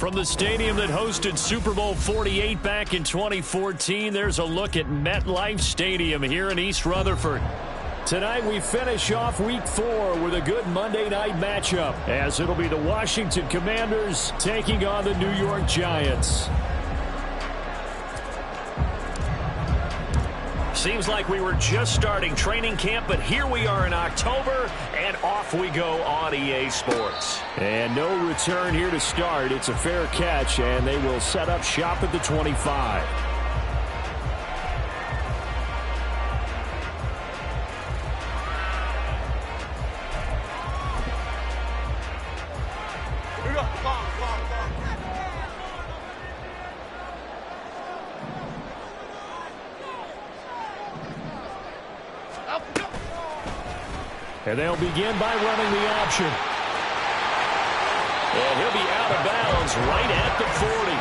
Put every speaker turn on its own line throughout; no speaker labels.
From the stadium that hosted Super Bowl 48 back in 2014, there's a look at MetLife Stadium here in East Rutherford. Tonight we finish off Week 4 with a good Monday night matchup, as it'll be the Washington Commanders taking on the New York Giants. Seems like we were just starting training camp, but here we are in October, and off we go on EA Sports. And no return here to start. It's a fair catch, and they will set up shop at the 25. And they'll begin by running the option. And he'll be out of bounds right at the 40.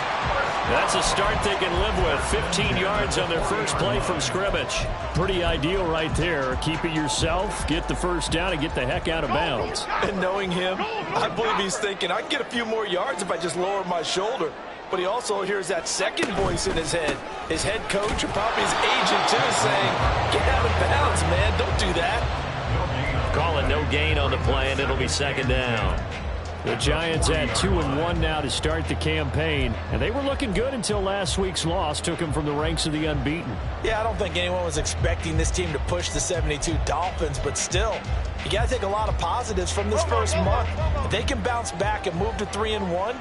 That's a start they can live with. 15 yards on their first play from scrimmage. Pretty ideal right there. Keep it yourself, get the first down, and get the heck out of bounds.
And knowing him, I believe he's thinking, I can get a few more yards if I just lower my shoulder. But he also hears that second voice in his head. His head coach, or probably his agent too, saying, get out of bounds, man. Don't do that.
Call it no gain on the play, and it'll be second down. The Giants at 2-1 now to start the campaign. And they were looking good until last week's loss took them from the ranks of the unbeaten.
Yeah, I don't think anyone was expecting this team to push the 72 Dolphins, but still, you got to take a lot of positives from this first month. If they can bounce back and move to 3-1,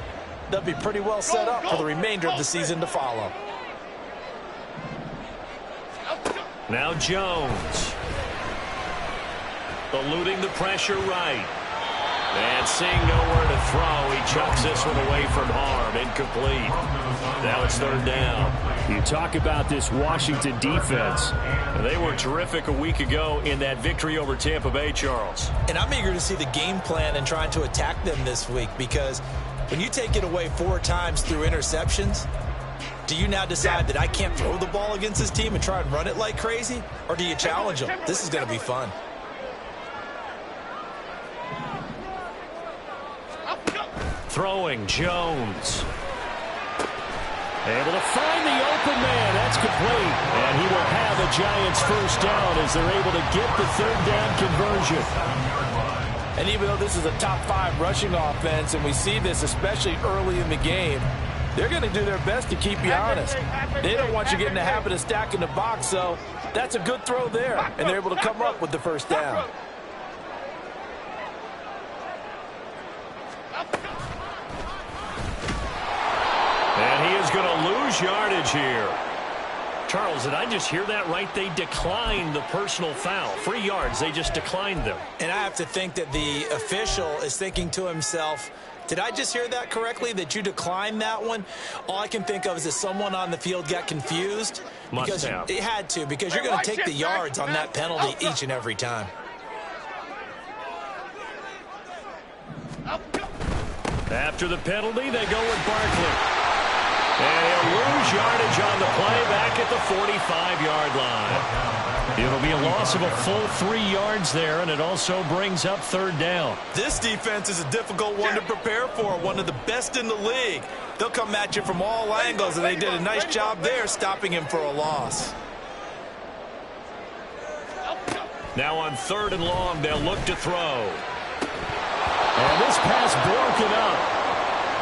they'll be pretty well set up for the remainder of the season to follow.
Now Jones. Eluding the pressure right. And seeing nowhere to throw, he chucks this one away from harm. Incomplete. Now it's third down. You talk about this Washington defense. They were terrific a week ago in that victory over Tampa Bay, Charles.
And I'm eager to see the game plan and trying to attack them this week, because when you take it away 4 times through interceptions, do you now decide that I can't throw the ball against this team and try and run it like crazy? Or do you challenge them? This is going to be fun.
Throwing, Jones. Able to find the open man. That's complete. And he will have a Giants first down as they're able to get the third down conversion.
And even though this is a top 5 rushing offense, and we see this especially early in the game, they're going to do their best to keep you honest. They don't want you getting the habit of stacking the box, so that's a good throw there. And they're able to come up with the first down.
And he is going to lose yardage here. Charles, did I just hear that right? They declined the personal foul. 3 yards, they just declined them.
And I have to think that the official is thinking to himself, did I just hear that correctly, that you declined that one? All I can think of is that someone on the field got confused.
Must have.
It had to, because you're going to take the yards on that penalty each and every time.
After the penalty, they go with Barkley. And he'll lose yardage on the play back at the 45-yard line. It'll be a loss of a full 3 yards there, and it also brings up third down.
This defense is a difficult one to prepare for, one of the best in the league. They'll come at you from all angles, and they did a nice job there stopping him for a loss.
Now on 3rd and long, they'll look to throw. And this pass broken up.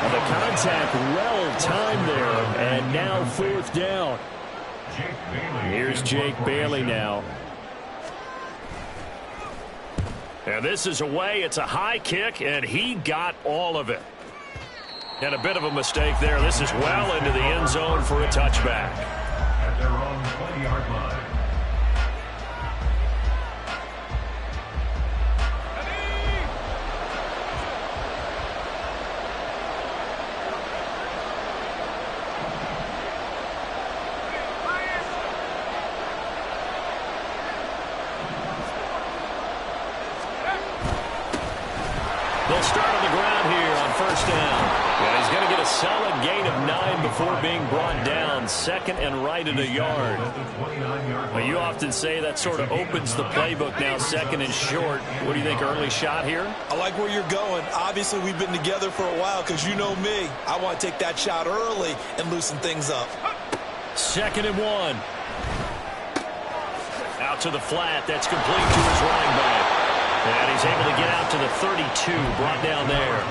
And the contact well timed there, and now 4th down. Here's Jake Bailey now. And this is away. It's a high kick, and he got all of it. And a bit of a mistake there. This is well into the end zone for a touchback.
At their own 20-yard line.
They'll start on the ground here on 1st down. And he's going to get a solid gain of 9 before being brought down. 2nd and right at a yard. Well, you often say that sort of opens the playbook now, 2nd and short. What do you think, early shot here?
I like where you're going. Obviously, we've been together for a while, because you know me. I want to take that shot early and loosen things up.
2nd and 1. Out to the flat. That's complete to his running back. And he's able to get out to the 32, brought down there.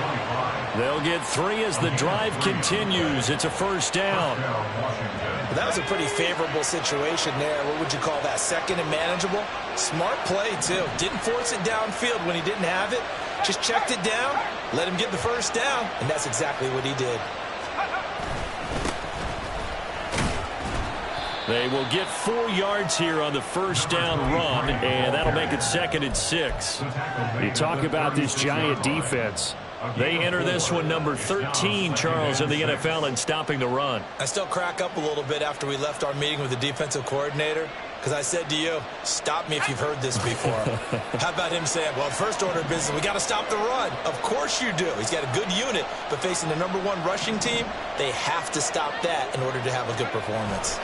They'll get 3 as the drive continues. It's a first down.
Well, that was a pretty favorable situation there. What would you call that? 2nd and manageable? Smart play, too. Didn't force it downfield when he didn't have it. Just checked it down, let him get the first down, and that's exactly what he did.
They will get 4 yards here on the first down run, and that'll make it 2nd and 6. You talk about this Giant defense. They enter this one number 13, Charles, in the NFL in stopping the run.
I still crack up a little bit after we left our meeting with the defensive coordinator, because I said to you, stop me if you've heard this before. How about him saying, well, first order of business, we got to stop the run. Of course you do. He's got a good unit, but facing the number 1 rushing team, they have to stop that in order to have a good performance.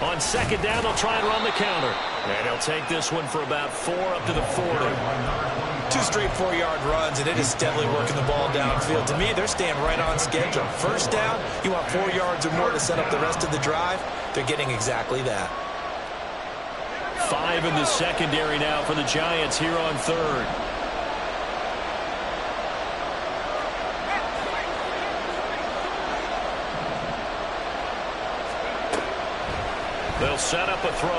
On 2nd down, they'll try and run the counter. And he'll take this one for about 4 up to the 40.
2 straight 4-yard runs, and it is steadily working the ball downfield. To me, they're staying right on schedule. First down, you want 4 yards or more to set up the rest of the drive. They're getting exactly that.
5 in the secondary now for the Giants here on 3rd. They'll set up a throw.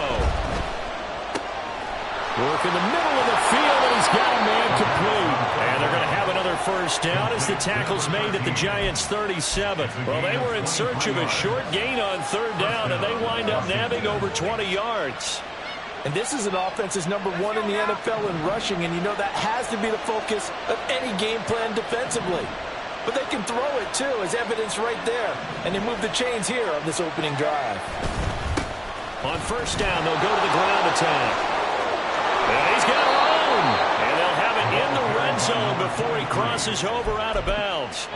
Work in the middle of the field, and he's got a man complete. And they're going to have another first down as the tackle's made at the Giants' 37. Well, they were in search of a short gain on 3rd down, and they wind up nabbing over 20 yards.
And this is an offense that's number 1 in the NFL in rushing, and you know that has to be the focus of any game plan defensively. But they can throw it, too, as evidence right there. And they move the chains here on this opening drive.
On first down, they'll go to the ground attack. And he's got Alone. And they'll have it in the red zone before he crosses over out of bounds.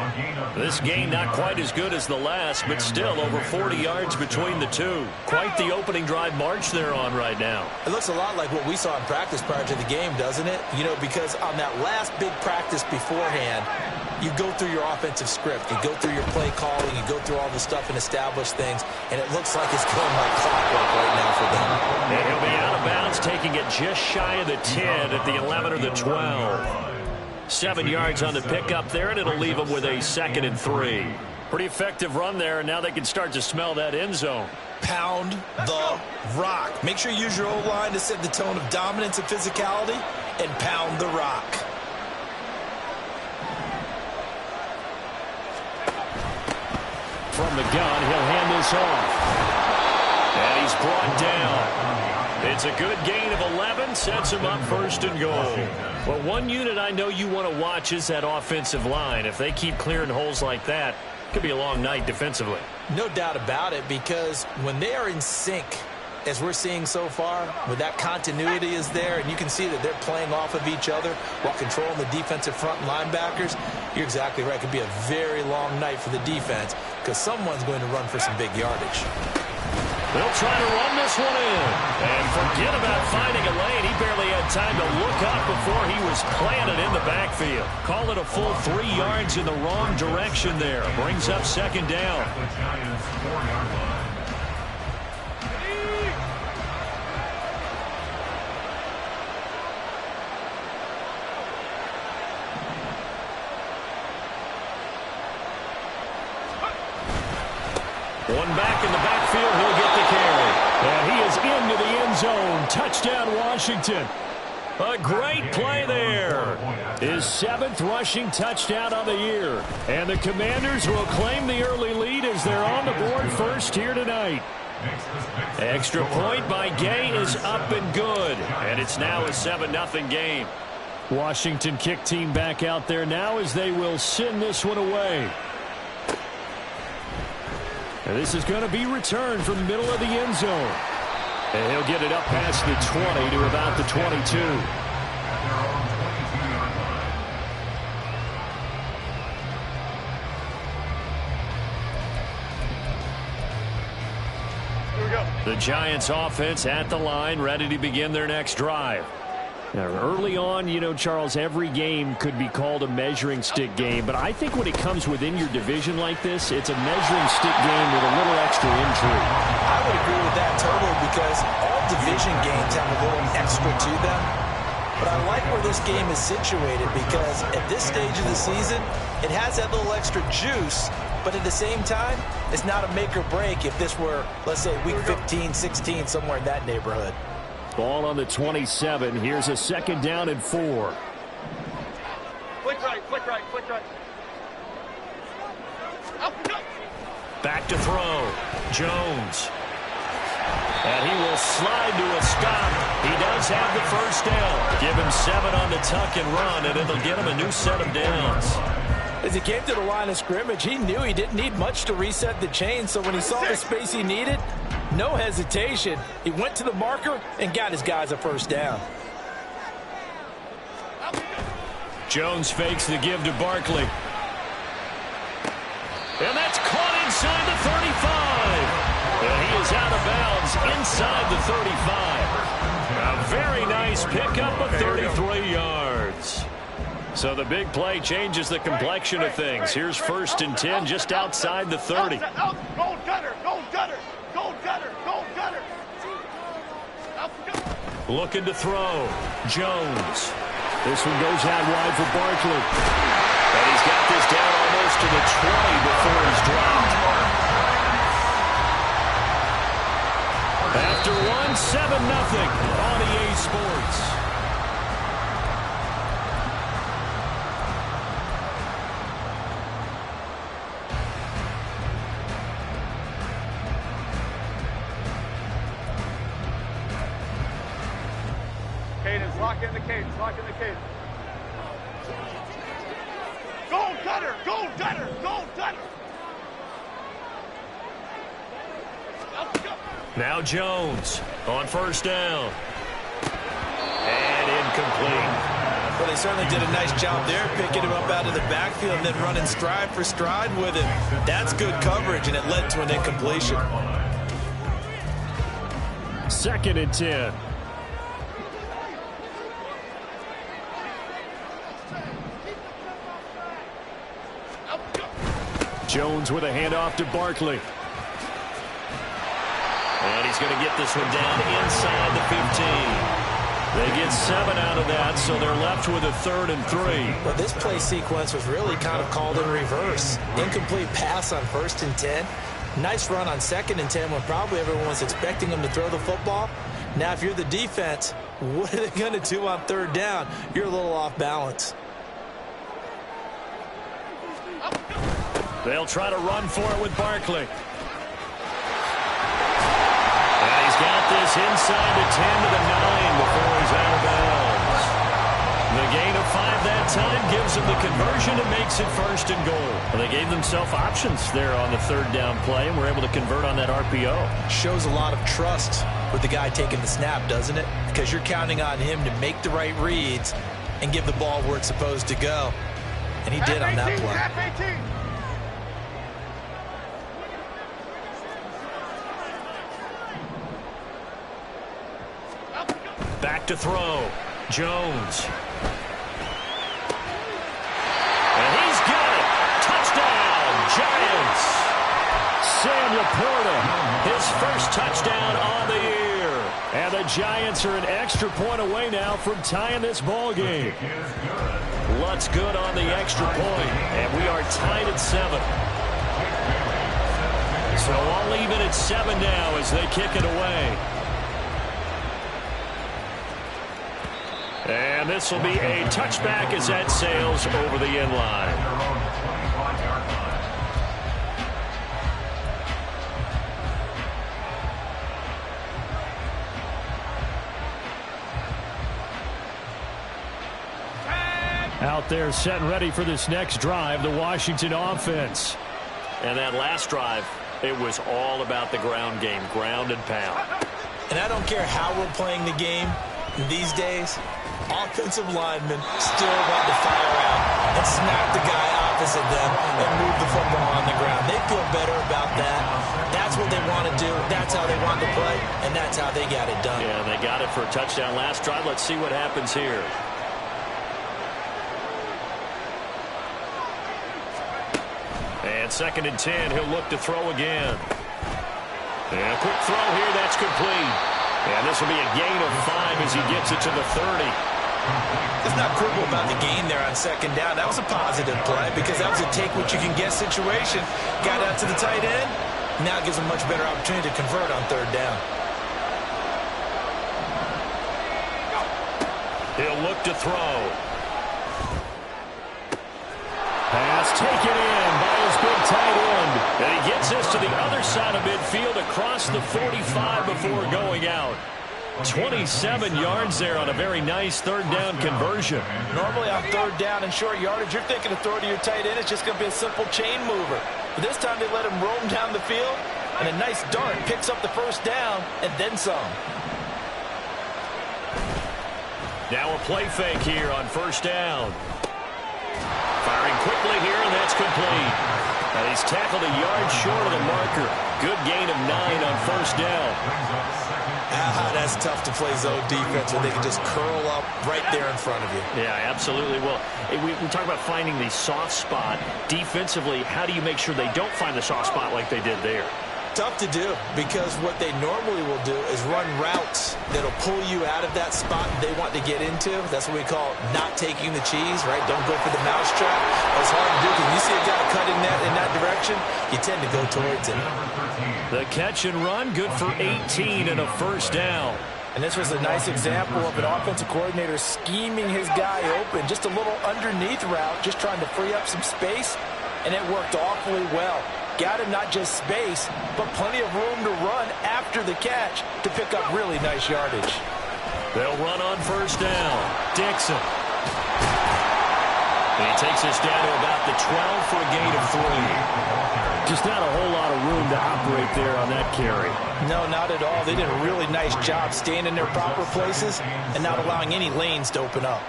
This gain not quite as good as the last, but still over 40 yards between the two. Quite the opening drive march they're on right now.
It looks a lot like what we saw in practice prior to the game, doesn't it? You know, because on that last big practice beforehand, you go through your offensive script. You go through your play calling. You go through all the stuff and establish things. And it looks like it's going like clockwork right now for them.
And he'll be out of bounds, taking it just shy of the 10 at the 11 or the 12. 7 yards on the pickup there, and it'll leave them with a 2nd and 3. Pretty effective run there, and now they can start to smell that end zone.
Pound the rock. Make sure you use your O-line to set the tone of dominance and physicality, and pound the rock.
From the gun, he'll hand this off. And he's brought down. It's a good gain of 11, sets him up 1st and goal. Well, one unit I know you want to watch is that offensive line. If they keep clearing holes like that, it could be a long night defensively.
No doubt about it, because when they are in sync, as we're seeing so far, when that continuity is there, and you can see that they're playing off of each other while controlling the defensive front linebackers, you're exactly right. It could be a very long night for the defense because someone's going to run for some big yardage.
They'll try to run this one in. And forget about finding a lane. He barely had time to look up before he was planted in the backfield. Call it a full 3 yards in the wrong direction there. Brings up 2nd down.
The Giants 4-yard line.
One back in the backfield, he'll get the carry. And he is into the end zone. Touchdown, Washington. A great play there. His 7th rushing touchdown of the year. And the Commanders will claim the early lead as they're on the board first here tonight. Extra point by Gay is up and good. And it's now a 7-0 game. Washington kick team back out there now as they will send this one away. And this is going to be returned from the middle of the end zone. And he'll get it up past the 20 to about the 22.
Here we go.
The Giants offense at the line, ready to begin their next drive. Now, early on, you know, Charles, every game could be called a measuring stick game, but I think when it comes within your division like this, it's a measuring stick game with a little extra intrigue.
I would agree with that totally, because all division games have a little extra to them. But I like where this game is situated because at this stage of the season, it has that little extra juice, but at the same time, it's not a make or break if this were, let's say, week 15, 16, somewhere in that neighborhood.
Ball on the 27. Here's a 2nd down and 4.
Flick right, flick right, flick right.
Back to throw. Jones. And he will slide to a stop. He does have the 1st down. Give him 7 on the tuck and run, and it'll get him a new set of downs.
As he came to the line of scrimmage, he knew he didn't need much to reset the chain, so when he saw the space he needed, no hesitation. He went to the marker and got his guys a 1st down.
Jones fakes the give to Barkley. And that's caught inside the 35. And he is out of bounds inside the 35. A very nice pickup of 33 yards. So the big play changes the complexion of things. Here's 1st and 10 just outside the 30.
Go gutter, go gutter, go gutter, go gutter.
Looking to throw. Jones. This one goes out wide for Barkley. And he's got this down almost to the 20 before he's dropped. After 7-0 on EA Sports.
Lock in the cadence. Lock in the cadence. Go Gunner! Go Gunner! Go Gunner! Let's go!
Now Jones on first down. And incomplete.
Well, they certainly did a nice job there, picking him up out of the backfield and then running stride for stride with him. That's good coverage, and it led to an incompletion.
2nd and 10. Jones with a handoff to Barkley. And he's going to get this one down inside the 15. They get 7 out of that, so they're left with a 3rd and 3.
Well, this play sequence was really kind of called in reverse. Incomplete pass on 1st and 10. Nice run on 2nd and 10 when probably everyone was expecting them to throw the football. Now, if you're the defense, what are they going to do on 3rd down? You're a little off balance.
They'll try to run for it with Barkley. And he's got this inside the 10 to the 9 before he's out of bounds. The gain of 5 that time gives them the conversion and makes it 1st and goal. Well, they gave themselves options there on the 3rd down play and were able to convert on that RPO.
Shows a lot of trust with the guy taking the snap, doesn't it? Because you're counting on him to make the right reads and give the ball where it's supposed to go. And he did on that play.
F-18.
Back to throw. Jones. And he's got it. Touchdown, Giants. Sam Laporta, his first touchdown on the year. And the Giants are an extra point away now from tying this ball game. Lutz good on the extra point, and we are tied at 7. So all even at 7 now as they kick it away. And this will be a touchback as that sails over the end line. Out there set and ready for this next drive, the Washington offense. And that last drive, it was all about the ground game, ground and pound.
And I don't care how we're playing the game these days, offensive linemen still want to fire out and smack the guy opposite them and move the football on the ground. They feel better about that. That's what they want to do. That's how they want to play, and that's how they got it done.
Yeah, they got it for a touchdown last drive. Let's see what happens here. And 2nd and 10, he'll look to throw again. And a quick throw here, that's complete. And this will be a gain of 5 as he gets it to the 30.
It's not critical about the gain there on 2nd down. That was a positive play because that was a take-what-you-can-get situation. Got out to the tight end. Now gives him a much better opportunity to convert on 3rd down.
He'll look to throw. Pass taken in by his big tight end. And he gets this to the other side of midfield across the 45 before going out. 27 yards there on a very nice 3rd down conversion.
Normally on 3rd down and short yardage, you're thinking of throw to your tight end. It's just going to be a simple chain mover. But this time they let him roam down the field, and a nice dart picks up the 1st down and then some.
Now a play fake here on 1st down. Firing quickly here, and that's complete. And he's tackled a yard short of the marker. Good gain of 9 on 1st down.
That's tough to play zone defense where they can just curl up right there in front of you.
Yeah, absolutely. Well, we talk about finding the soft spot. Defensively, how do you make sure they don't find the soft spot like they did there?
Tough to do because what they normally will do is run routes that'll pull you out of that spot they want to get into. That's what we call not taking the cheese, right? Don't go for the mousetrap. It's hard to do because you see a guy cutting that in that direction, you tend to go towards him.
The catch and run, good for 18 and a 1st down.
And this was a nice example of an offensive coordinator scheming his guy open. Just a little underneath route, just trying to free up some space, and it worked awfully well. Got him not just space, but plenty of room to run after the catch to pick up really nice yardage.
They'll run on first down. Dixon. And he takes us down to about the 12 for a gain of 3. Just not a whole lot of room to operate there on that carry.
No, not at all. They did a really nice job staying in their proper places and not allowing any lanes to open up.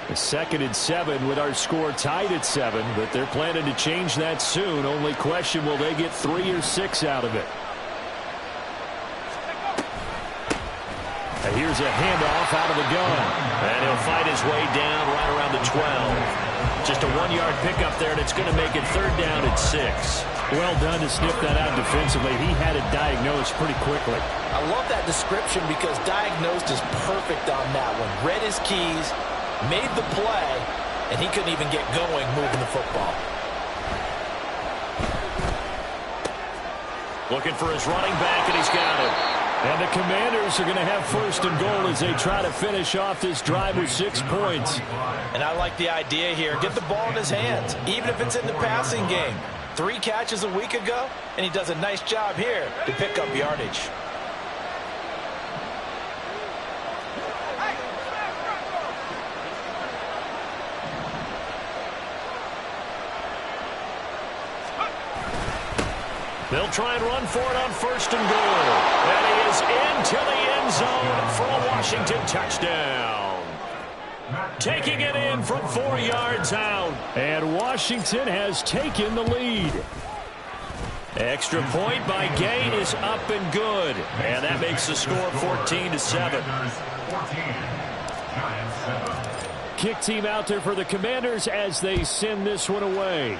A 2nd and 7 with our score tied at 7, but they're planning to change that soon. Only question, will they get 3 or 6 out of it? And here's a handoff out of the gun. And he'll fight his way down right around the 12. Just a 1-yard pickup there, and it's going to make it 3rd down at 6. Well done to sniff that out defensively. He had it diagnosed pretty quickly.
I love that description because diagnosed is perfect on that one. Read his keys, made the play, and he couldn't even get going moving the football.
Looking for his running back, and he's got it. And the Commanders are going to have 1st and goal as they try to finish off this drive with 6 points.
And I like the idea here. Get the ball in his hands, even if it's in the passing game. 3 catches a week ago, and he does a nice job here to pick up yardage.
They'll try and run for it on 1st and goal. And he is into the end zone for a Washington touchdown. Taking it in from 4 yards out. And Washington has taken the lead. Extra point by Gain is up and good. And that makes the score 14-7. Kick team out there for the Commanders as they send this one away.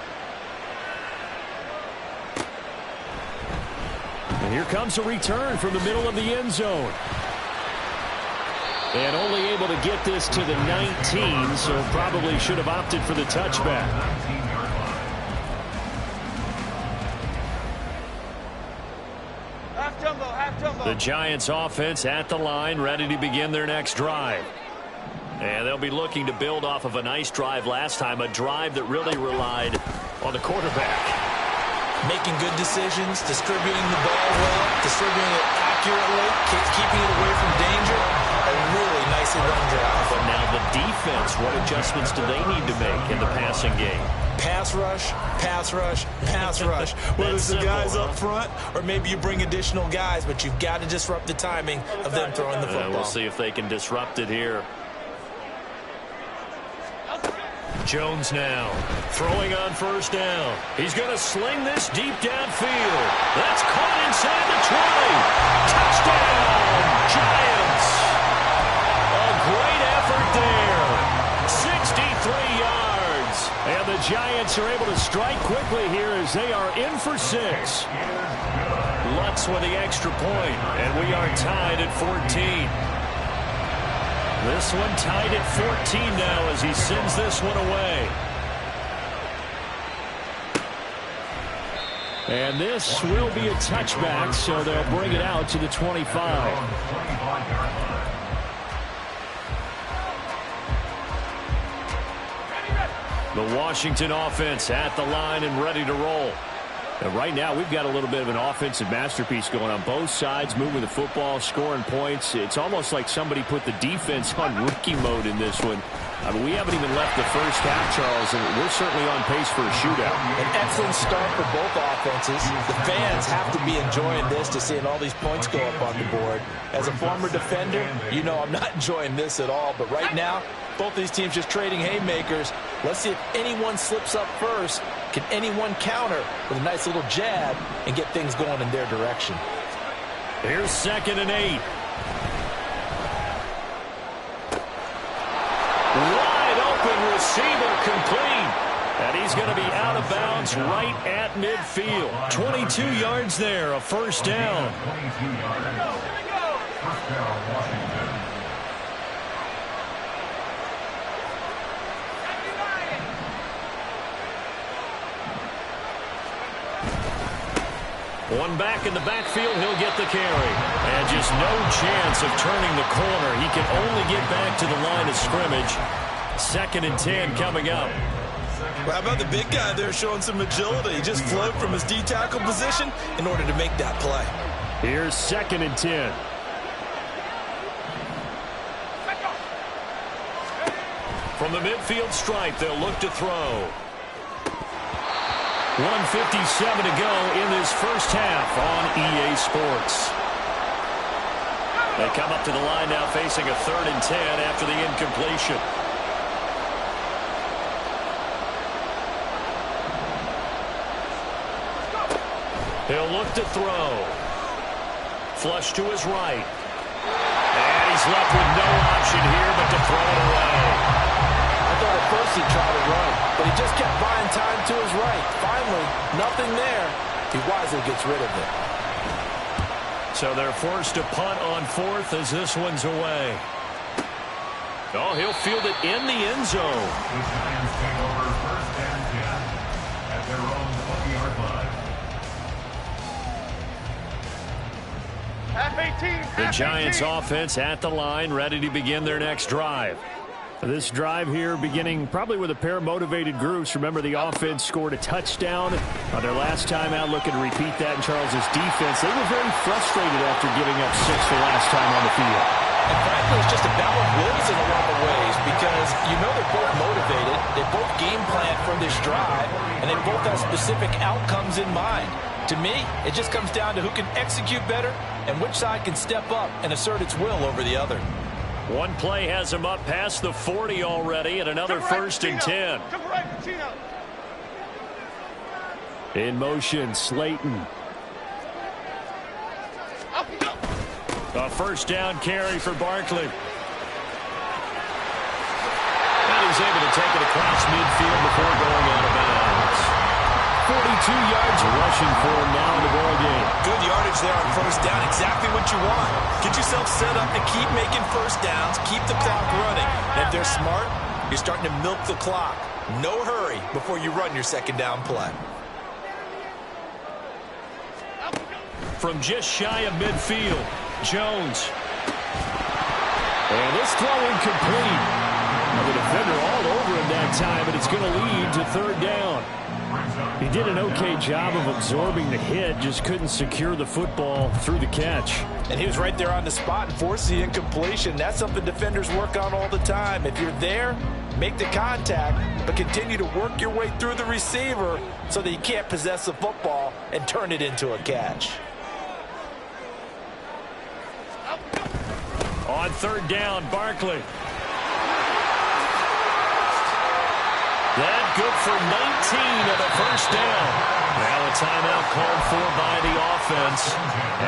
And here comes a return from the middle of the end zone. And only able to get this to the 19, so probably should have opted for the touchback.
Half jumbo, half jumbo.
The Giants offense at the line, ready to begin their next drive. And they'll be looking to build off of a nice drive last time, a drive that really relied on the quarterback.
Making good decisions, distributing the ball well, distributing it accurately, keeping it away from danger. A really nicely run drive.
But now the defense, what adjustments do they need to make in the passing game?
Pass rush, pass rush, pass rush. Whether it's the guys up front or maybe you bring additional guys, but you've got to disrupt the timing of them throwing the football.
We'll see if they can disrupt it here. Jones now throwing on 1st down. He's going to sling this deep downfield. That's caught inside the 20. Touchdown, Giants. A great effort there. 63 yards. And the Giants are able to strike quickly here as they are in for 6. Lutz with the extra point, and we are tied at 14. This one tied at 14 now as he sends this one away. And this will be a touchback, so they'll bring it out to the 25. The Washington offense at the line and ready to roll. And right now, we've got a little bit of an offensive masterpiece going on both sides, moving the football, scoring points. It's almost like somebody put the defense on rookie mode in this one. I mean, we haven't even left the first half, Charles, and we're certainly on pace for a shootout.
An excellent start for both offenses. The fans have to be enjoying this to seeing all these points go up on the board. As a former defender, you know I'm not enjoying this at all, but right now, both these teams just trading haymakers. Let's see if anyone slips up first. Can anyone counter with a nice little jab and get things going in their direction?
Here's 2nd and 8. Wide open receiver complete. And he's going to be out of bounds right at midfield. 22 yards there, a 1st down. One back in the backfield, he'll get the carry. And just no chance of turning the corner. He can only get back to the line of scrimmage. 2nd and 10 coming up.
Well, how about the big guy there showing some agility? He just flowed from his D-tackle position in order to make that play.
Here's 2nd and 10. From the midfield stripe, they'll look to throw. 1:57 to go in this first half on EA Sports. They come up to the line now facing a 3rd and 10 after the incompletion. He'll look to throw. Flush to his right. And he's left with no option here but to throw it away.
I thought at first he'd try to run, but he just kept buying time to his right. Finally, nothing there. He wisely gets rid of it.
So they're forced to punt on 4th as this one's away. Oh, he'll field it in the end zone.
The Giants take over 1st and 10 at their own 20-yard line.
The Giants offense at the line, ready to begin their next drive. This drive here beginning probably with a pair of motivated groups. Remember, the offense scored a touchdown on their last time out, looking to repeat that in Charles's defense. They were very frustrated after giving up 6 the last time on the field.
And frankly, it's just a battle of wills in a lot of ways because you know they're both motivated. They both game plan for this drive, and they both have specific outcomes in mind. To me, it just comes down to who can execute better and which side can step up and assert its will over the other.
One play has him up past the 40 already, and another 1st and 10. In motion, Slayton. A 1st down carry for Barkley. And he's able to take it across midfield before going out of bounds. 42 yards rushing for him now in the ball game.
Good yardage there on 1st down. Exactly what you want. Get yourself set up to keep making 1st downs. Keep the clock running. And if they're smart, you're starting to milk the clock. No hurry before you run your 2nd down play.
From just shy of midfield, Jones. And this throw incomplete. The defender all over him that time, but it's going to lead to 3rd down. He did an okay job of absorbing the hit, just couldn't secure the football through the catch.
And he was right there on the spot and forced the incompletion. That's something defenders work on all the time. If you're there, make the contact, but continue to work your way through the receiver so that you can't possess the football and turn it into a catch.
On 3rd down, Barkley. That good for 19 of the 1st down. Now a timeout called for by the offense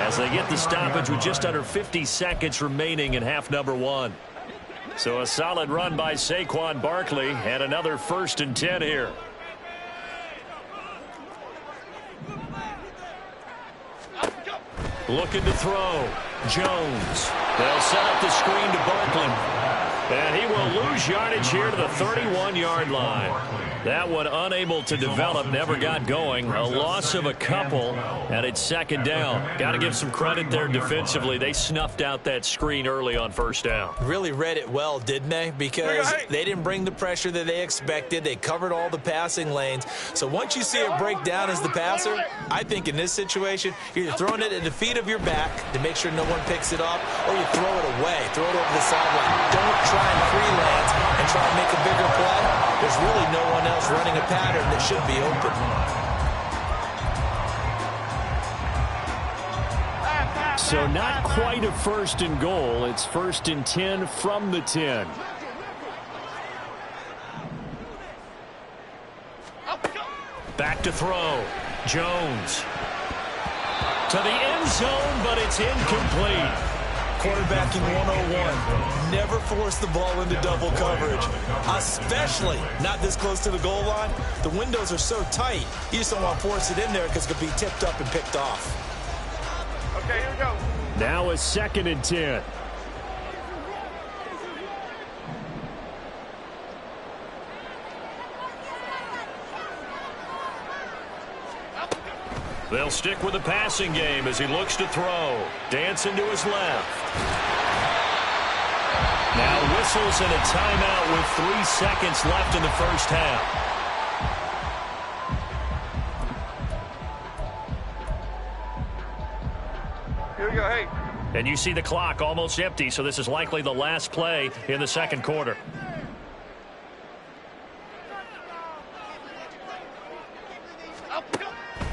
as they get the stoppage with just under 50 seconds remaining in half number 1. So a solid run by Saquon Barkley and another 1st and 10 here. Looking to throw. Jones. They'll set up the screen to Barkley. And he will lose yardage here to the 31-yard line. That one unable to develop, never got going. A loss of a couple, and it's 2nd down. Got to give some credit there defensively. They snuffed out that screen early on 1st down.
Really read it well, didn't they? Because they didn't bring the pressure that they expected. They covered all the passing lanes. So once you see it break down as the passer, I think in this situation, you're either throwing it at the feet of your back to make sure no one picks it up, or you throw it away, throw it over the sideline. Don't try and freelance and try and make a bigger play. There's really no one else running a pattern that should be open.
So not quite a 1st and goal. It's 1st and 10 from the 10. Back to throw. Jones. To the end zone, but it's incomplete.
Quarterbacking 101. Never force the ball into double coverage, especially not this close to the goal line. The windows are so tight, you just don't want to force it in there because it could be tipped up and picked off.
Okay, here we go.
Now a 2nd and 10. They'll stick with the passing game as he looks to throw. Dancing to his left. Now whistles and a timeout with 3 seconds left in the 1st half. And you see the clock almost empty, so this is likely the last play in the second quarter.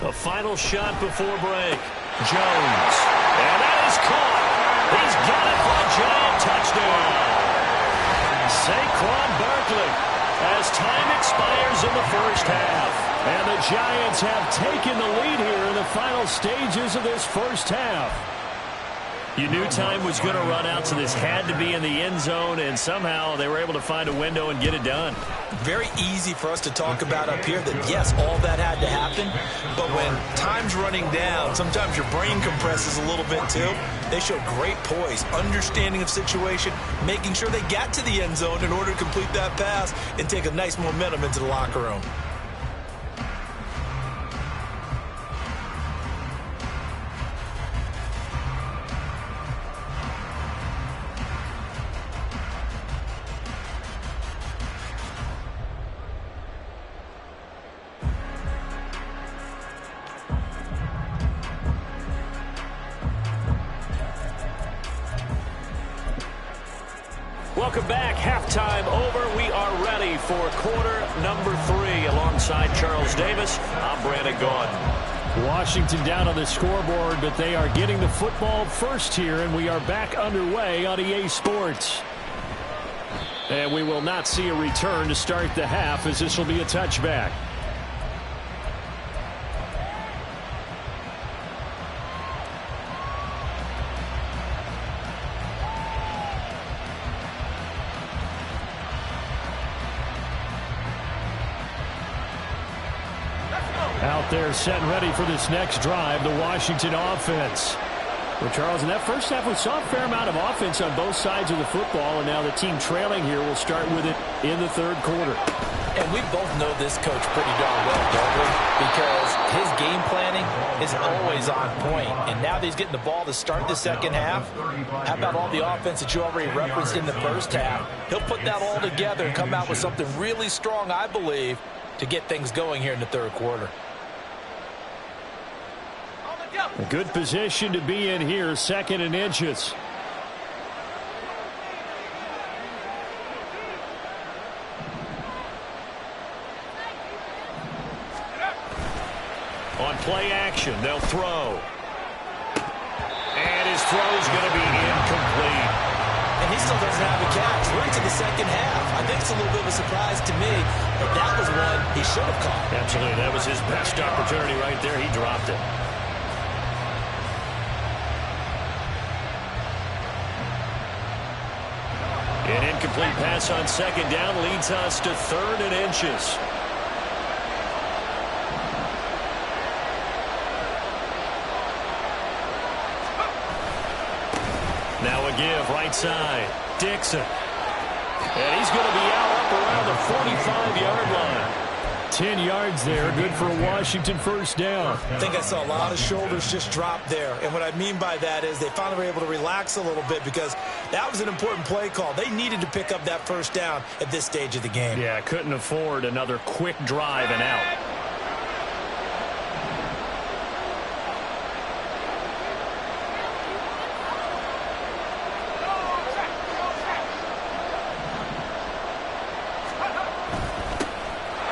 The final shot before break. Jones. And that is caught. He's got it for a giant touchdown. Saquon Barkley as time expires in the first half. And the Giants have taken the lead here in the final stages of this first half. You knew time was going to run out, so this had to be in the end zone, and somehow they were able to find a window and get it done.
Very easy for us to talk about up here that, yes, all that had to happen, but when time's running down, sometimes your brain compresses a little bit too. They showed great poise, understanding of situation, making sure they got to the end zone in order to complete that pass and take a nice momentum into the locker room.
Welcome back. Halftime over. We are ready for quarter number 3. Alongside Charles Davis, I'm Brandon Gaudin. Washington down on the scoreboard, but they are getting the football first here, and we are back underway on EA Sports. And we will not see a return to start the half, as this will be a touchback. Out there set and ready for this next drive, the Washington offense. Well, Charles, in that first half, we saw a fair amount of offense on both sides of the football, and now the team trailing here will start with it in the third quarter.
And we both know this coach pretty darn well, don't we? Because his game planning is always on point. And now that he's getting the ball to start the second half, how about all the offense that you already referenced in the first half? He'll put that all together and come out with something really strong, I believe, to get things going here in the third quarter.
A good position to be in here, 2nd and inches. On play action, they'll throw. And his throw's going to be incomplete.
And he still doesn't have a catch. We're into the second half. I think it's a little bit of a surprise to me, but that was one he should have caught.
Absolutely. That was his best opportunity right there. He dropped it. An incomplete pass on second down leads us to 3rd and inches. Now a give right side. Dixon. And he's going to be out up around the 45-yard line. 10 yards there, good for a Washington first down.
I think I saw a lot of shoulders just drop there. And what I mean by that is they finally were able to relax a little bit because that was an important play call. They needed to pick up that first down at this stage of the game.
Yeah, couldn't afford another quick drive and out.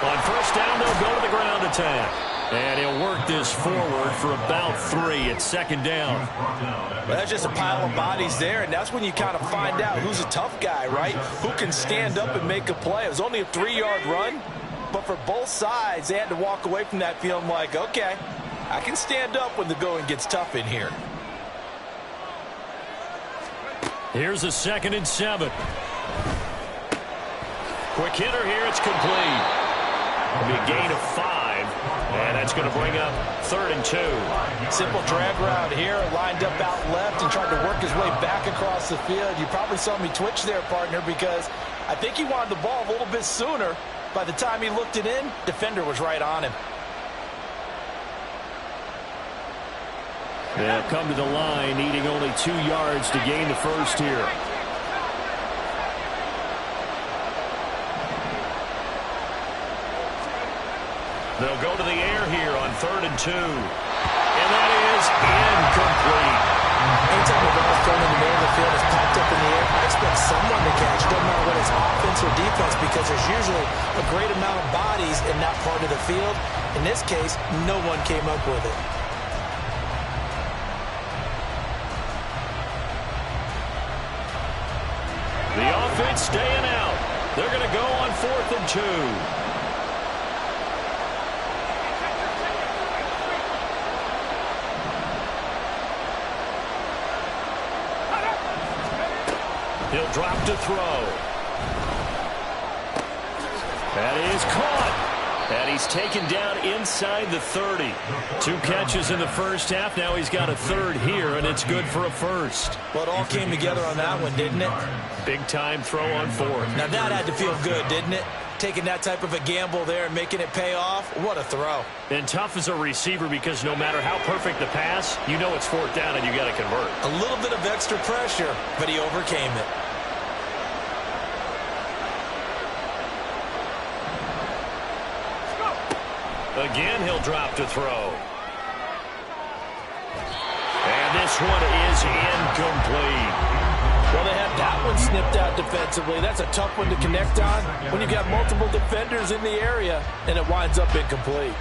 On first down, they'll go to the ground attack. And he'll work this forward for about 3 at second down.
Well, that's just a pile of bodies there, and that's when you kind of find out who's a tough guy, right? Who can stand up and make a play. It was only a 3-yard run, but for both sides, they had to walk away from that feeling like, okay, I can stand up when the going gets tough in here.
Here's a 2nd and 7. Quick hitter here, it's complete. It'll be a gain of 5, and that's going to bring up 3rd and 2.
Simple drag route here, lined up out left and tried to work his way back across the field. You probably saw me twitch there, partner, because I think he wanted the ball a little bit sooner. By the time he looked it in, defender was right on him.
They'll come to the line, needing only 2 yards to gain the first here. They'll go to the air here on 3rd and 2. And that is incomplete.
Anytime the ball's thrown in the middle of the field, it's popped up in the air, I expect someone to catch. It doesn't matter whether it's offense or defense, because there's usually a great amount of bodies in that part of the field. In this case, no one came up with it.
The offense staying out. They're going to go on 4th and 2. He'll drop to throw. That is caught. And he's taken down inside the 30. 2 catches in the first half. Now he's got a third here, and it's good for a first.
Well, it all came together on that one, didn't it?
Big-time throw on 4th.
Now that had to feel good, didn't it? Taking that type of a gamble there and making it pay off. What a throw.
And tough as a receiver, because no matter how perfect the pass, you know it's 4th down and you got to convert.
A little bit of extra pressure, but he overcame it.
Again, he'll drop to throw. And this one is incomplete.
Well, they had that one snipped out defensively. That's a tough one to connect on when you've got multiple defenders in the area, and it winds up incomplete.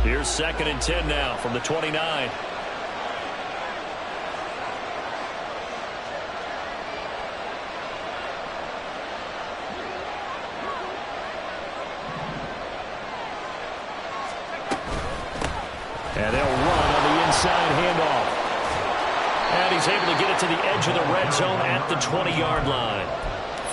Here's 2nd and 10 now from the 29. And they'll run on the inside handoff. And he's able to get it to the edge of the red zone at the 20-yard line.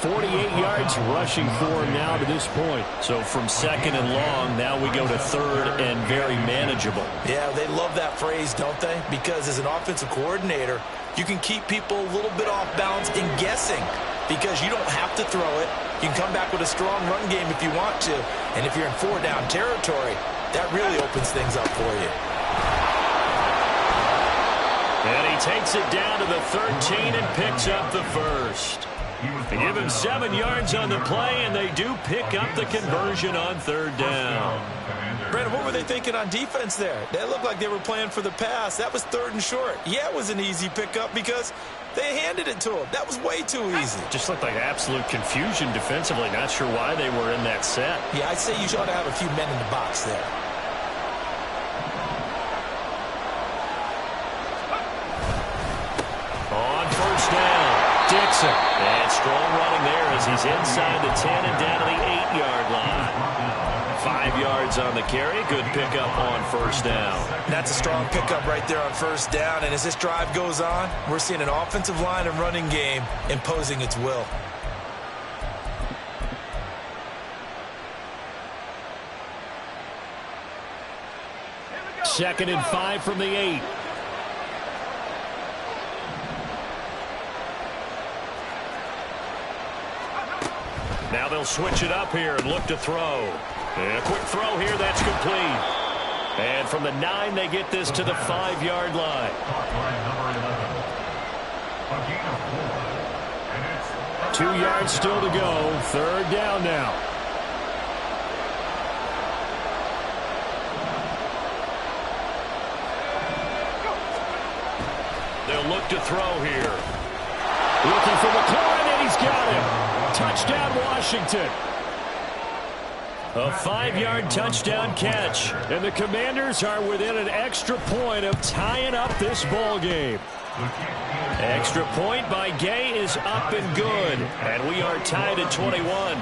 48 yards rushing for him now to this point. So from 2nd and long, now we go to 3rd and very manageable.
Yeah, they love that phrase, don't they? Because as an offensive coordinator, you can keep people a little bit off balance and guessing, because you don't have to throw it. You can come back with a strong run game if you want to. And if you're in 4-down territory, that really opens things up for you.
And he takes it down to the 13 and picks up the first. They give him 7 yards on the play, and they do pick up the conversion on 3rd down.
Brandon, what were they thinking on defense there? They looked like they were playing for the pass. That was 3rd and short. Yeah, it was an easy pickup because they handed it to him. That was way too easy.
Just looked like absolute confusion defensively. Not sure why they were in that set.
Yeah, I'd say you ought to have a few men in the box there.
On 1st down, Dixon. And strong running there as he's inside the 10 and down to the 8-yard line. 5 yards on the carry. Good pickup on 1st down.
That's a strong pickup right there on 1st down. And as this drive goes on, we're seeing an offensive line and running game imposing its will.
Second and 5 from the 8. Now they'll switch it up here and look to throw. And a quick throw here, that's complete. And from the 9, they get this to the 5-yard line. 2 yards still to go. 3rd down now. They'll look to throw here. Looking for McLaurin, and he's got him. Touchdown, Washington. A 5-yard touchdown catch. And the Commanders are within an extra point of tying up this ball game. Extra point by Gay is up and good. And we are tied at 21.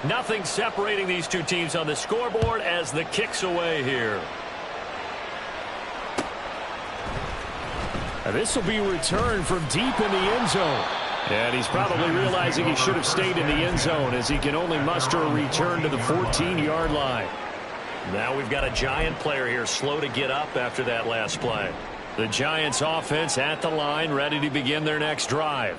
Nothing separating these two teams on the scoreboard as the kick's away here. And this will be returned from deep in the end zone. And he's probably realizing he should have stayed in the end zone as he can only muster a return to the 14-yard line. Now we've got a Giant player here slow to get up after that last play. The Giants offense at the line, ready to begin their next drive.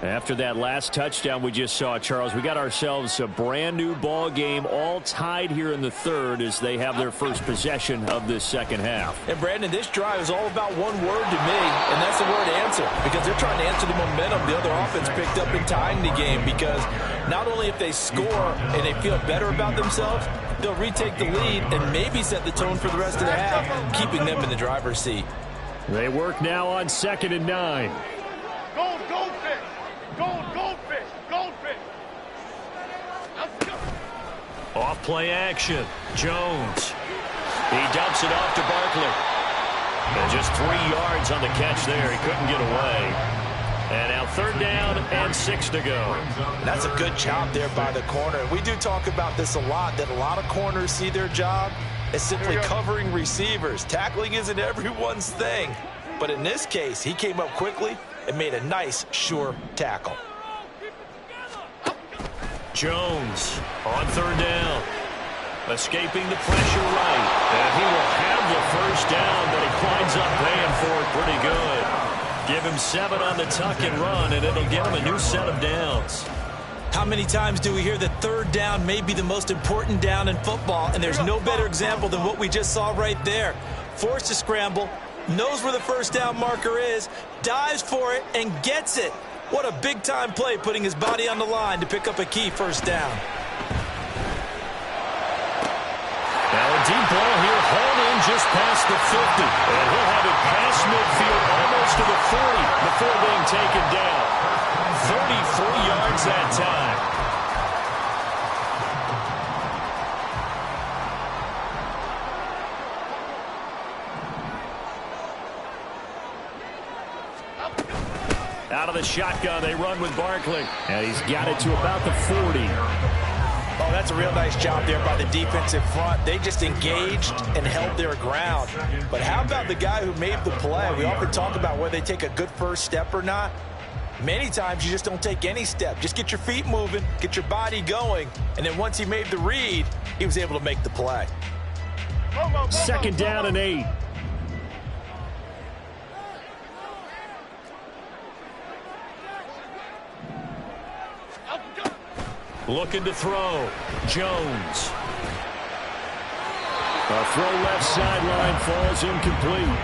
After that last touchdown we just saw, Charles, we got ourselves a brand new ball game, all tied here in the third as they have their first possession of this second half.
And Brandon, this drive is all about one word to me, and that's the word answer, because they're trying to answer the momentum the other offense picked up in tying the game, because not only if they score and they feel better about themselves, they'll retake the lead and maybe set the tone for the rest of the half, keeping them in the driver's seat.
They work now on 2nd and 9.
Goldfish! Goldfish! Goldfish! Let's go!
Off play action. Jones. He dumps it off to Barkley. And just 3 yards on the catch there. He couldn't get away. And now 3rd down and 6 to go.
That's a good job there by the corner. We do talk about this a lot, that a lot of corners see their job as simply covering receivers. Tackling isn't everyone's thing. But in this case, he came up quickly and made a nice, sure tackle.
Jones on 3rd down. Escaping the pressure right. And he will have the first down, but he winds up paying for it pretty good. Give him 7 on the tuck and run, and it'll give him a new set of downs.
How many times do we hear that 3rd down may be the most important down in football, and there's no better example than what we just saw right there. Forced to scramble, knows where the first down marker is, dives for it, and gets it. What a big-time play, putting his body on the line to pick up a key first down.
Now a deep ball here, hauled in just past the 50. And he'll have it past midfield, almost to the 40 before being taken down. 33 yards that time. Out of the shotgun, they run with Barkley. And he's got it to about the 40.
Oh, that's a real nice job there by the defensive front. They just engaged and held their ground. But how about the guy who made the play? We often talk about whether they take a good first step or not. Many times you just don't take any step. Just get your feet moving, get your body going, and then once he made the read, he was able to make the play.
2nd down and 8. Looking to throw. Jones. A throw left sideline falls incomplete.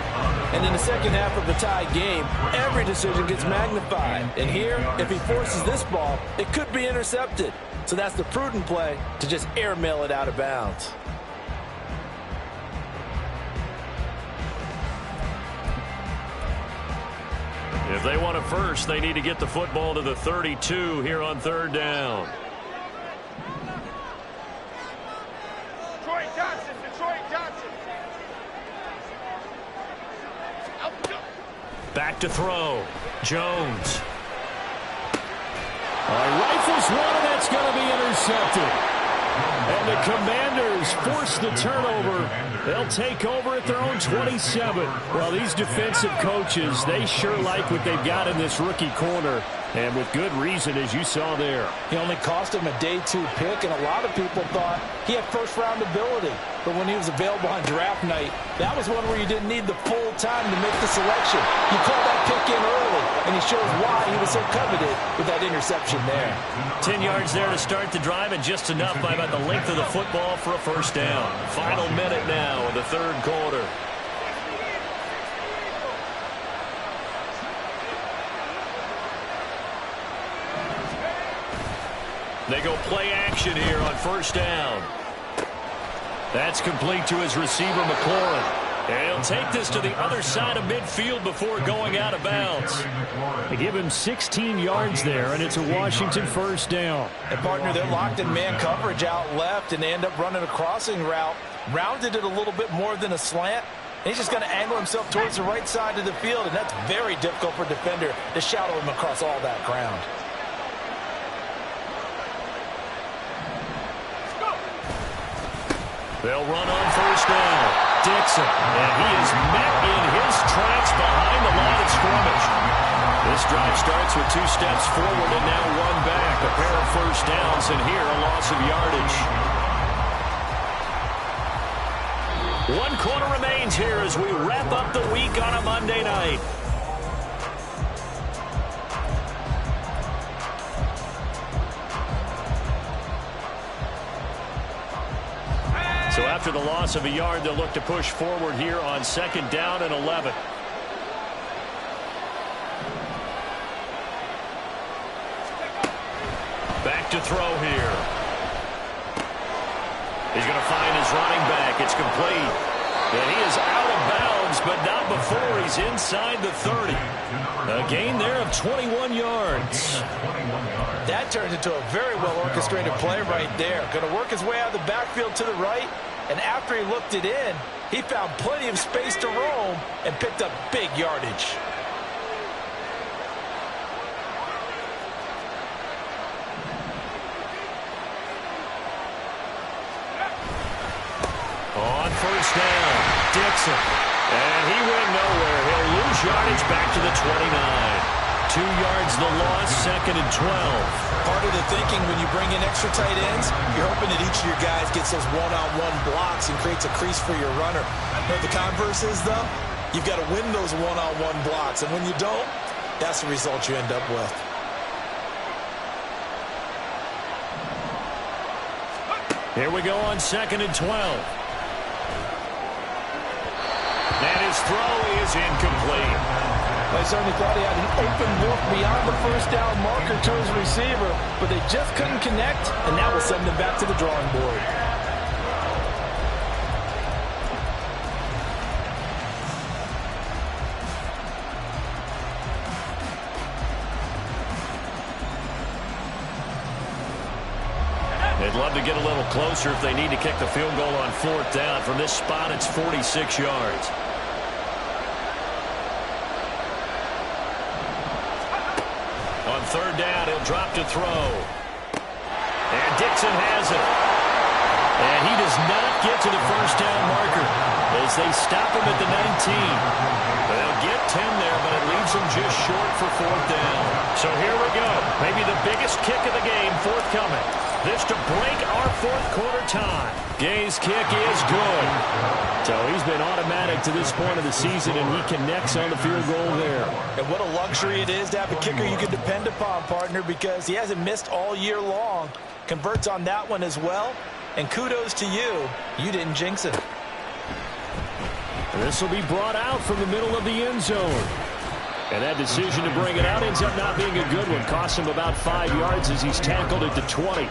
And in the second half of the tie game, every decision gets magnified. And here, if he forces this ball, it could be intercepted. So that's the prudent play to just airmail it out of bounds.
If they want it first, they need to get the football to the 32 here on 3rd down. Back to throw. Jones. Rifles one, and that's going to be intercepted. And the Commanders force the turnover. They'll take over at their own 27. Well, these defensive coaches, they sure like what they've got in this rookie corner. And with good reason, as you saw there.
He only cost him a day 2 pick, and a lot of people thought he had first-round ability. But when he was available on draft night, that was one where you didn't need the full time to make the selection. You called that pick in early, and he shows why he was so coveted with that interception there.
10 yards there to start the drive, and just enough by about the length of the football for a first down. Final minute now of the 3rd quarter. They go play action here on first down. That's complete to his receiver, McLaurin. And he'll take this to the other side of midfield before going out of bounds. They give him 16 yards there, and it's a Washington first down.
And, partner, they're locked in man coverage out left, and they end up running a crossing route. Rounded it a little bit more than a slant. And he's just going to angle himself towards the right side of the field, and that's very difficult for a defender to shadow him across all that ground.
They'll run on first down. Dixon, and he is met in his tracks behind the line of scrimmage. This drive starts with 2 steps forward and now 1 back. A pair of first downs, and here a loss of yardage. 1 quarter remains here as we wrap up the week on a Monday night. after the loss of a yard, they'll look to push forward here on 2nd down and 11. Back to throw here. He's going to find his running back. It's complete. And he is out of bounds, but not before he's inside the 30. A gain there of 21 yards.
That turns into a very well-orchestrated play right there. Going to work his way out of the backfield to the right, and after he looked it in, he found plenty of space to roam and picked up big yardage.
On 1st down, Dixon. And he went nowhere. He'll lose yardage back to the 29. 2 yards the loss, 2nd and 12.
Part of the thinking when you bring in extra tight ends, you're hoping that each of your guys gets those one-on-one blocks and creates a crease for your runner. But the converse is, though, you've got to win those one-on-one blocks. And when you don't, that's the result you end up with.
Here we go on 2nd and 12. And his throw is incomplete.
I certainly thought he had an open look beyond the 1st down marker to his receiver, but they just couldn't connect, and that will send them back to the drawing board.
They'd love to get a little closer if they need to kick the field goal on 4th down. From this spot, it's 46 yards. On 3rd down, he'll drop to throw. And Dixon has it. And he does not get to the 1st down marker as they stop him at the 19. They'll get 10 there, but it leaves them just short for 4th down. So here we go. Maybe the biggest kick of the game forthcoming. This to break our 4th quarter tie. Gay's kick is good. So he's been automatic to this point of the season, and he connects on the field goal there.
And what a luxury it is to have a kicker you can depend upon, partner, because he hasn't missed all year long. Converts on that one as well. And kudos to you. You didn't jinx it.
This will be brought out from the middle of the end zone. And that decision to bring it out ends up not being a good one. Costs him about 5 yards as he's tackled at the 20.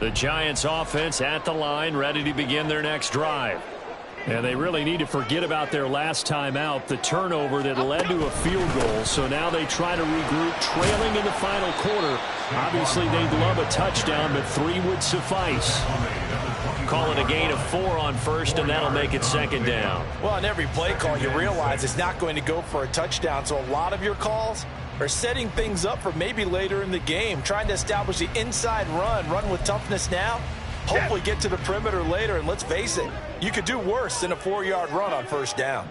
The Giants offense at the line, ready to begin their next drive. And they really need to forget about their last time out, the turnover that led to a field goal. So now they try to regroup, trailing in the final quarter. Obviously, they'd love a touchdown, but 3 would suffice. Call it a gain of 4 on 1st, and that'll make it 2nd down.
Well, on every play call, you realize it's not going to go for a touchdown. So a lot of your calls are setting things up for maybe later in the game, trying to establish the inside run with toughness now. Hopefully get to the perimeter later, and let's face it, you could do worse than a 4-yard run on 1st down.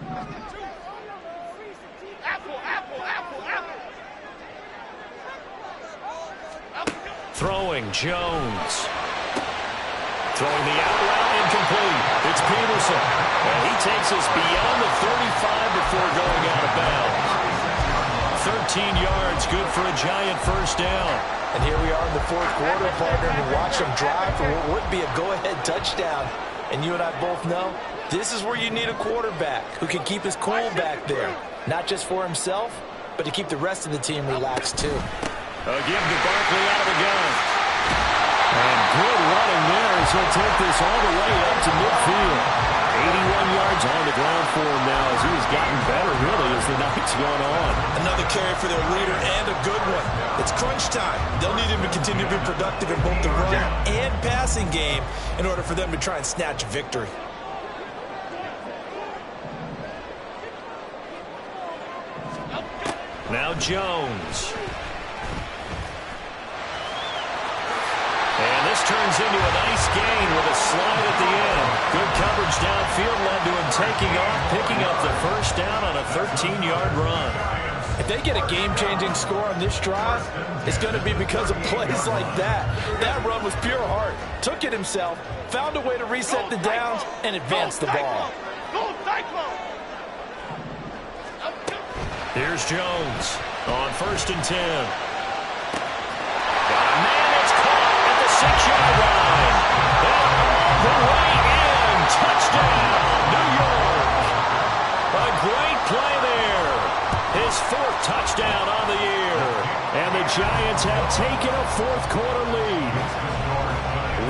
Throwing, Jones. Throwing the out route, incomplete. It's Peterson. And he takes us beyond the 35 before going out of bounds. 13 yards, good for a Giant 1st down.
And here we are in the 4th quarter, partner, and watch them drive for what would be a go-ahead touchdown. And you and I both know this is where you need a quarterback who can keep his cool back there. Not just for himself, but to keep the rest of the team relaxed, too.
A give to Barkley out of the gun. And good running there as he'll take this all the way up to midfield. 81 yards on the ground for him now as he has gotten better, really, as the night's gone on.
Another carry for their leader and a good one. It's crunch time. They'll need him to continue to be productive in both the run and passing game in order for them to try and snatch a victory.
Now Jones. And this turns into a nice gain with a slide at the end. Good coverage downfield led to him taking off, picking up the 1st down on a 13-yard run.
If they get a game-changing score on this drive, it's going to be because of plays like that. That run was pure heart. Took it himself, found a way to reset the downs, and advance the ball.
Here's Jones on 1st and 10. Got a man that's caught at the 6-yard line. And all the way in. Touchdown, New York. A great play there. His 4th touchdown on the year. And the Giants have taken a 4th quarter lead.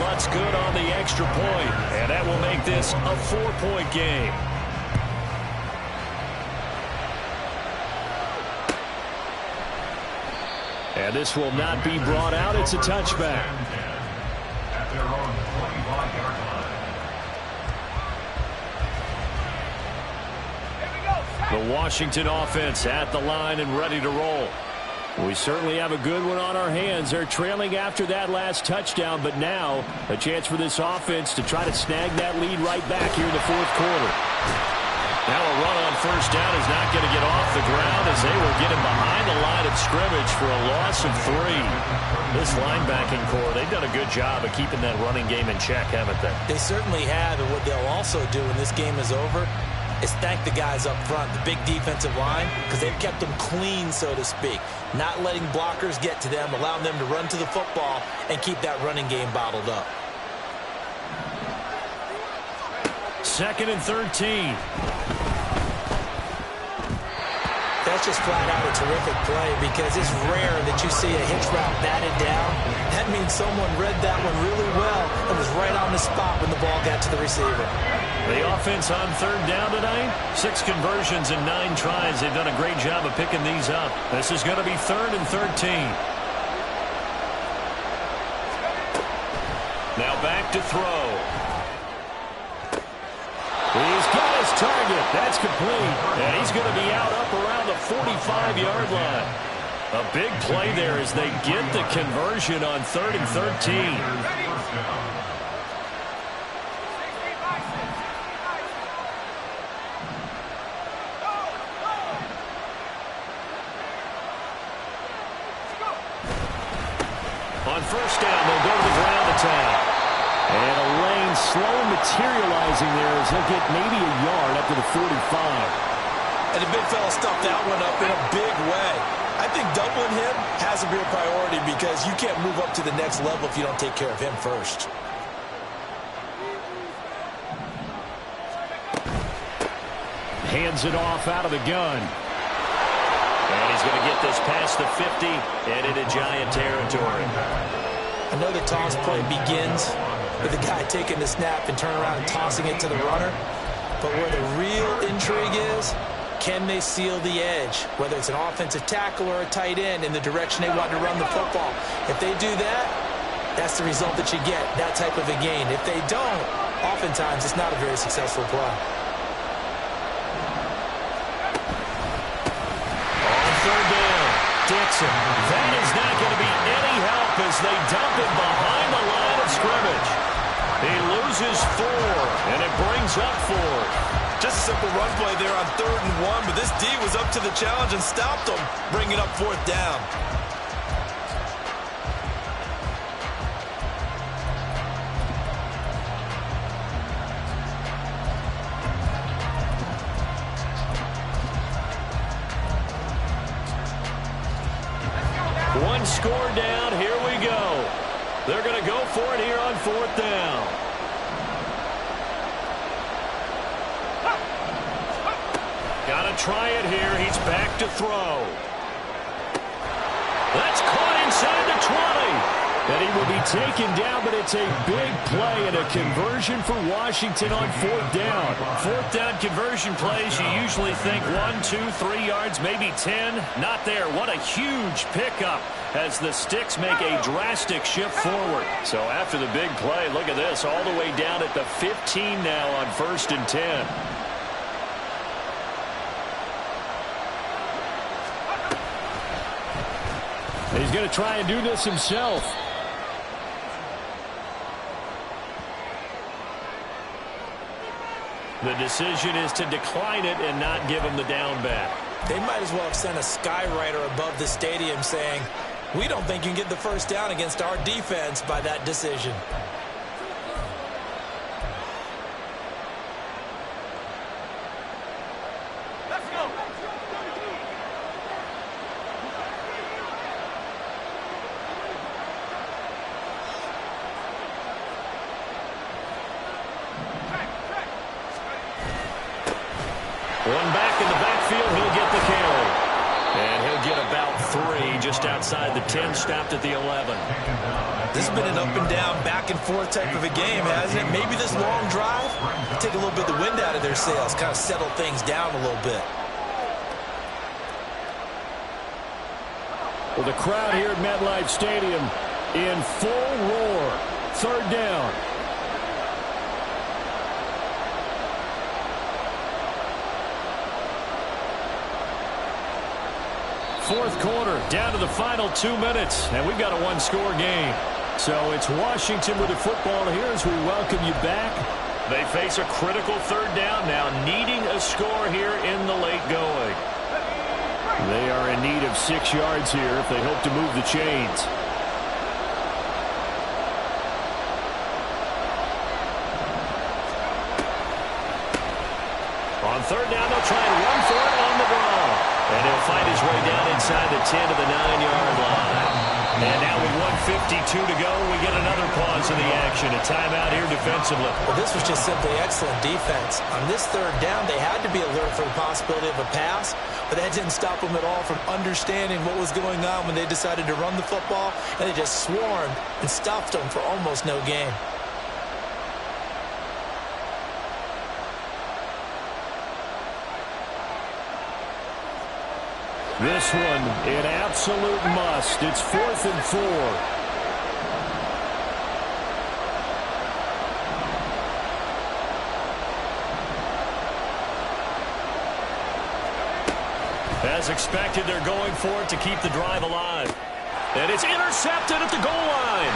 Lutz good on the extra point. And that will make this a 4-point game. And this will not be brought out. It's a touchback.
At their own 25-yard line.
The Washington offense at the line and ready to roll. We certainly have a good one on our hands. They're trailing after that last touchdown, but now a chance for this offense to try to snag that lead right back here in the 4th quarter. Now a run on 1st down is not going to get off the ground as they were getting behind the line of scrimmage for a loss of 3. This linebacking core, they've done a good job of keeping that running game in check, haven't they?
They certainly have, and what they'll also do when this game is over is thank the guys up front, the big defensive line, because they've kept them clean, so to speak. Not letting blockers get to them, allowing them to run to the football and keep that running game bottled up.
2nd and 13.
That's just flat out a terrific play because it's rare that you see a hitch route batted down. That means someone read that one really well and was right on the spot when the ball got to the receiver.
The offense on 3rd down tonight, 6 conversions and 9 tries. They've done a great job of picking these up. This is going to be 3rd and 13. Now back to throw. He's got his target. That's complete. And he's going to be out up around the 45-yard line. A big play there as they get the conversion on 3rd and 13. On 1st down, they'll go to the ground attack. And a lane slow materializing there as he'll get maybe a yard up to the 45.
And the big fella stuffed that one up in a big way. I think doubling him has a real priority because you can't move up to the next level if you don't take care of him first.
Hands it off out of the gun. And he's going to get this past the 50 and into Giant territory.
I know the toss play begins with the guy taking the snap and turning around and tossing it to the runner. But where the real intrigue is, can they seal the edge? Whether it's an offensive tackle or a tight end in the direction they want to run the football. If they do that, that's the result that you get, that type of a gain. If they don't, oftentimes it's not a very successful play.
On 3rd down, Dixon. That is not going to be any help as they dump it behind the line of scrimmage. He loses 4, and it brings up 4.
Just a simple run play there on 3rd and 1, but this D was up to the challenge and stopped them, bringing up 4th down.
One score down. Here we go. They're going to go for it here on 4th down. Got to try it here. He's back to throw. That's caught inside the 20. And he will be taken down, but it's a big play and a conversion for Washington on 4th down. 4th down conversion plays, you usually think 1, 2, 3 yards, maybe 10. Not there. What a huge pickup as the Sticks make a drastic shift forward. So after the big play, look at this, all the way down at the 15 now on 1st and 10. He's going to try and do this himself. The decision is to decline it and not give him the down back.
They might as well have sent a skywriter above the stadium saying, we don't think you can get the 1st down against our defense by that decision.
Let's go.
One back in the backfield, he'll get the carry. And he'll get about 3 just outside the 10, stopped at the 11.
This has been an up and down, back and forth type of a game, hasn't it? Maybe this long drive will take a little bit of the wind out of their sails, kind of settle things down a little bit.
Well, the crowd here at MetLife Stadium in full roar. 3rd down. Fourth quarter, down to the final 2 minutes, and we've got a one-score game. So it's Washington with the football here as we welcome you back. They face a critical 3rd down now, needing a score here in the late going. They are in need of 6 yards here if they hope to move the chains. On 3rd down, they'll try and run for it on the draw. And he'll fight his way down inside the 10 to the 9-yard line. And now with 1:52 to go, we get another pause in the action. A timeout here defensively.
Well, this was just simply excellent defense. On this 3rd down, they had to be alert for the possibility of a pass, but that didn't stop them at all from understanding what was going on when they decided to run the football, and they just swarmed and stuffed them for almost no gain.
This one, an absolute must. It's 4th and 4. As expected, they're going for it to keep the drive alive. And it's intercepted at the goal line.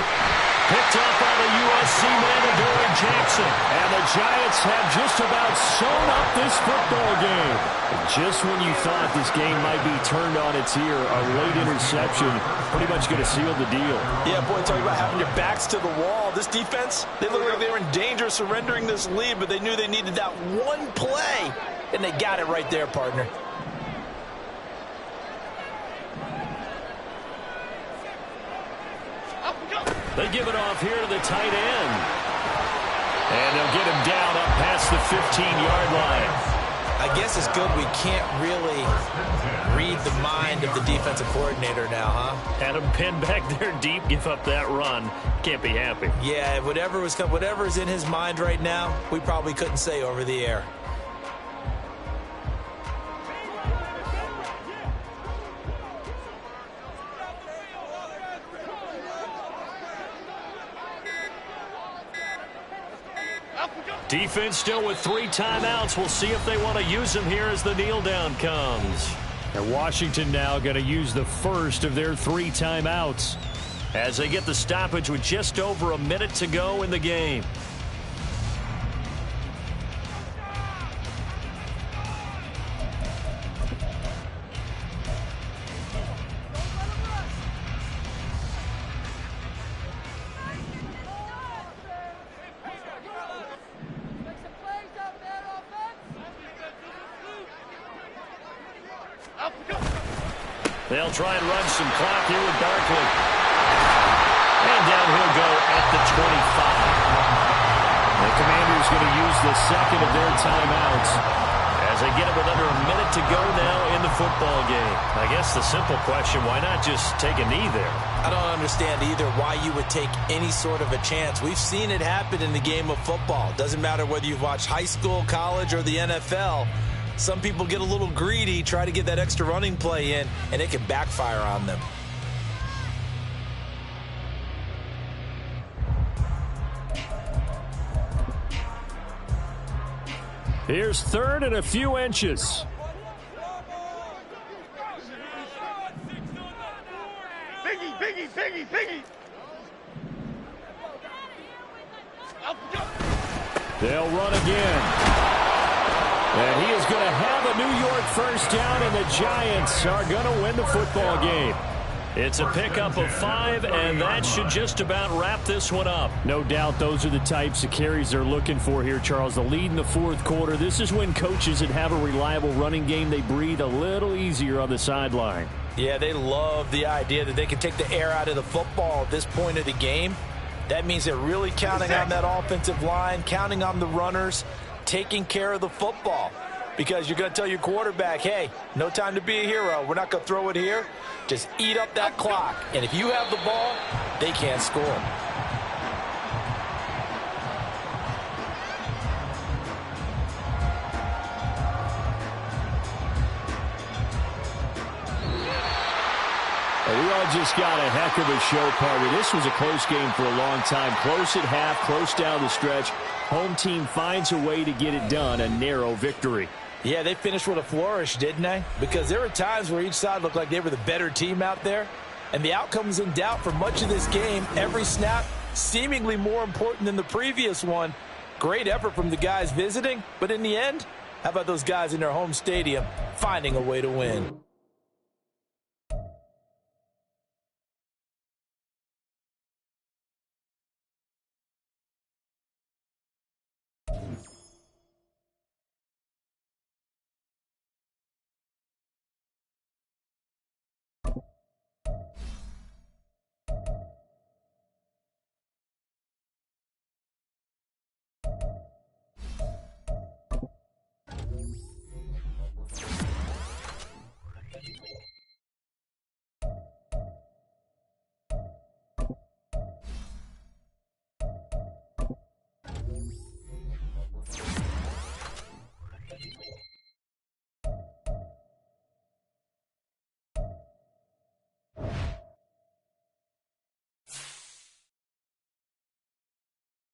Picked up by the USC man, Adoree Jackson. And the Giants have just about sewn up this football game. Just when you thought this game might be turned on its ear, a late interception pretty much going to seal the deal.
Yeah, boy, talk about having your backs to the wall. This defense, they look like they were in danger of surrendering this lead, but they knew they needed that one play, and they got it right there, partner.
They give it off here to the tight end. And they'll get him down up past the 15-yard line.
I guess it's good we can't really read the mind of the defensive coordinator now, huh?
Had him pinned back there deep, give up that run. Can't be happy.
Yeah, whatever is in his mind right now, we probably couldn't say over the air.
Defense still with 3 timeouts. We'll see if they want to use them here as the kneel down comes. And Washington now going to use the first of their 3 timeouts as they get the stoppage with just over a minute to go in the game. They'll try and run some clock here with Barkley. And down he'll go at the 25. The Commanders going to use the second of their timeouts as they get it with under a minute to go now in the football game. I guess the simple question, why not just take a knee there?
I don't understand either why you would take any sort of a chance. We've seen it happen in the game of football. Doesn't matter whether you've watched high school, college, or the NFL. Some people get a little greedy, try to get that extra running play in, and it can backfire on them.
Here's 3rd and a few inches.
Biggie.
They'll run again. And he is going to have a New York first down, and the Giants are going to win the football game. It's a pickup of 5, and that should just about wrap this one up. No doubt those are the types of carries they're looking for here, Charles. The lead in the 4th quarter. This is when coaches that have a reliable running game, they breathe a little easier on the sideline.
Yeah, they love the idea that they can take the air out of the football at this point of the game. That means they're really counting on that offensive line, counting on the runners, taking care of the football. because you're going to tell your quarterback, hey, no time to be a hero. We're not going to throw it here. Just eat up that clock. And if you have the ball, they can't score.
We all just got a heck of a show party. This was a close game for a long time. Close at half, close down the stretch. Home team finds a way to get it done, a narrow victory.
Yeah, they finished with a flourish, didn't they? Because there were times where each side looked like they were the better team out there. And the outcome was in doubt for much of this game. Every snap seemingly more important than the previous one. Great effort from the guys visiting. But in the end, how about those guys in their home stadium finding a way to win?